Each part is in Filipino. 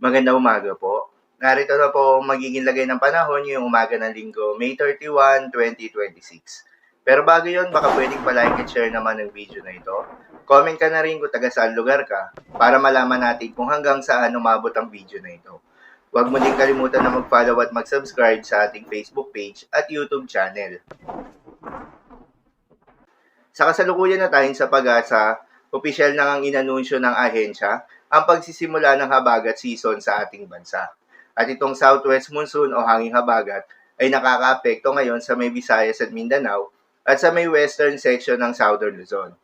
Magandang umaga po. Narito na po ang magiging lagay ng panahon ngayong umaga ng Linggo, May 31, 2026. Pero bago yon, baka pwedeng palike at share naman ng video na ito. Comment ka na rin kung taga saan lugar ka para malaman natin kung hanggang saan umabot ang video na ito. Huwag mo din kalimutan na mag-follow at mag-subscribe sa ating Facebook page at YouTube channel. Sa kasalukuyan na tayo sa Pag-asa, opisyal na ang inanunsyo ng ahensya ang pagsisimula ng habagat season sa ating bansa. At itong southwest monsoon o hanging habagat ay nakakaapekto ngayon sa may Visayas at Mindanao at sa may western section ng Southern Luzon.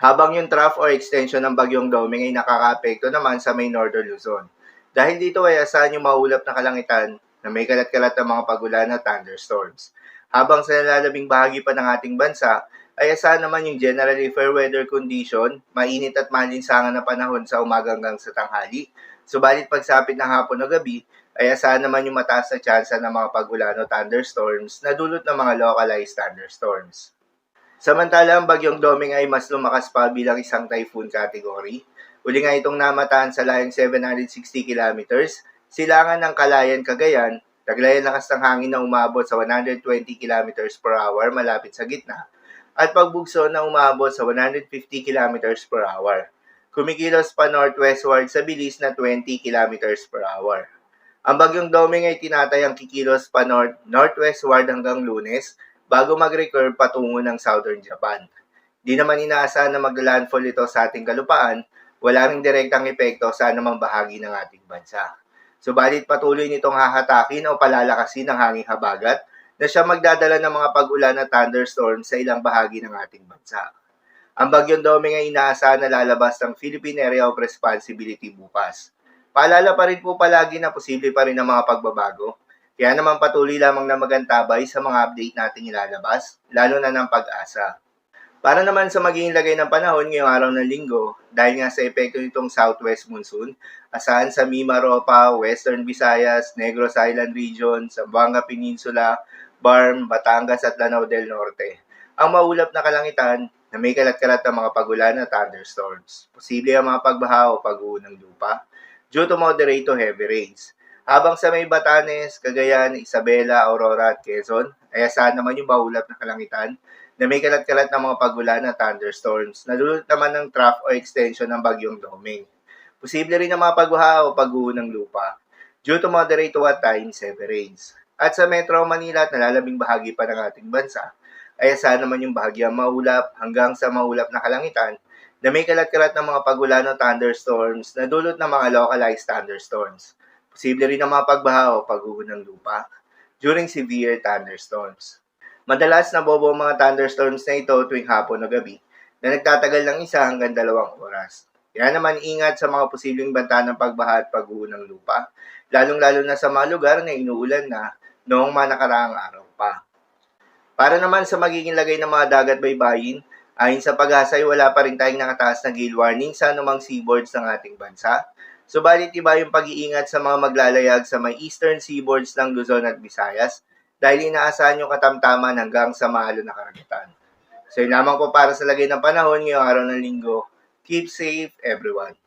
Habang yung trough or extension ng bagyong Doming ay nakakaapekto naman sa may Northern Luzon. Dahil dito ay asahan yung maulap na kalangitan na may kalat-kalat na mga pagulan at thunderstorms. Habang sa nalalabing bahagi pa ng ating bansa, ay asahan naman yung generally fair weather condition, mainit at malinsangan na panahon sa umaga hanggang sa tanghali. Subalit pagsapit ng hapon o gabi, ay asahan naman yung mataas na tsansa ng mga pagulan o thunderstorms na dulot ng mga localized thunderstorms. Samantala, ang bagyong Doming ay mas lumakas pa bilang isang typhoon category. Uli nga itong namataan sa layong 760 kilometers, silangan ng Calayan, Cagayan, taglayan lakas ng hangin na umabot sa 120 kilometers per hour malapit sa gitna, at pagbugso na umabot sa 150 km per hour. Kumikilos pa northwestward sa bilis na 20 km per hour. Ang bagyong Doming ay tinatayang kikilos pa northwestward hanggang Lunes bago mag-recurve patungo ng southern Japan. Di naman inaasahan na mag-landfall ito sa ating kalupaan, wala ring direktang epekto sa anumang bahagi ng ating bansa. Subalit patuloy nitong hahatakin o palalakasin ng hanging habagat na siya magdadala ng mga pag-ulan at thunderstorms sa ilang bahagi ng ating bansa. Ang bagyong Doming ay inaasahan na lalabas ng Philippine Area of Responsibility bukas. Paalala pa rin po palagi na posible pa rin ang mga pagbabago, kaya naman patuloy lamang na magantabay sa mga update nating ilalabas, lalo na ng Pag-asa. Para naman sa magiging lagay ng panahon ngayong araw ng Linggo, dahil nga sa epekto nitong southwest monsoon, asahan sa Mimaropa, Western Visayas, Negros Island Region, Zamboanga Peninsula, Barm, Batangas at Lanao del Norte. Ang maulap na kalangitan na may kalat-kalat na mga pagulan at thunderstorms. Posible ang mga pagbaha o pag-uho ng lupa due to moderate to heavy rains. Habang sa may Batanes, Cagayan, Isabela, Aurora at Quezon, ay asahan naman yung maulap na kalangitan na may kalat-kalat na mga pagulan at thunderstorms na dulot naman ng trough o extension ng bagyong Doming. Posible rin ang mga pagbaha o pag-uho ng lupa due to moderate to at times heavy rains. At sa Metro Manila at nalalabing bahagi pa ng ating bansa, ay asahan naman yung bahagyang maulap hanggang sa maulap na kalangitan na may kalat-kalat ng mga pagulan o thunderstorms na dulot ng mga localized thunderstorms. Posible rin ang mga pagbaha o pag-uho ng lupa during severe thunderstorms. Madalas nabobo ang mga thunderstorms na ito tuwing hapon o gabi na nagtatagal ng 1 hanggang 2 oras. Kaya naman ingat sa mga posibleng banta ng pagbaha at pag-uho ng lupa, lalong-lalo na sa mga lugar na inuulan na noong mga nakaraang araw pa. Para naman sa magiging lagay ng mga dagat baybayin, ayon sa Pag-asa ay wala pa rin tayong nakataas na gale warning sa anumang seaboards ng ating bansa. Subalit iba yung pag-iingat sa mga maglalayag sa may eastern seaboards ng Luzon at Visayas dahil inaasahan yung katamtaman hanggang sa maalo na karagatan. So yun lamang po para sa lagay ng panahon ngayong araw ng Linggo. Keep safe everyone.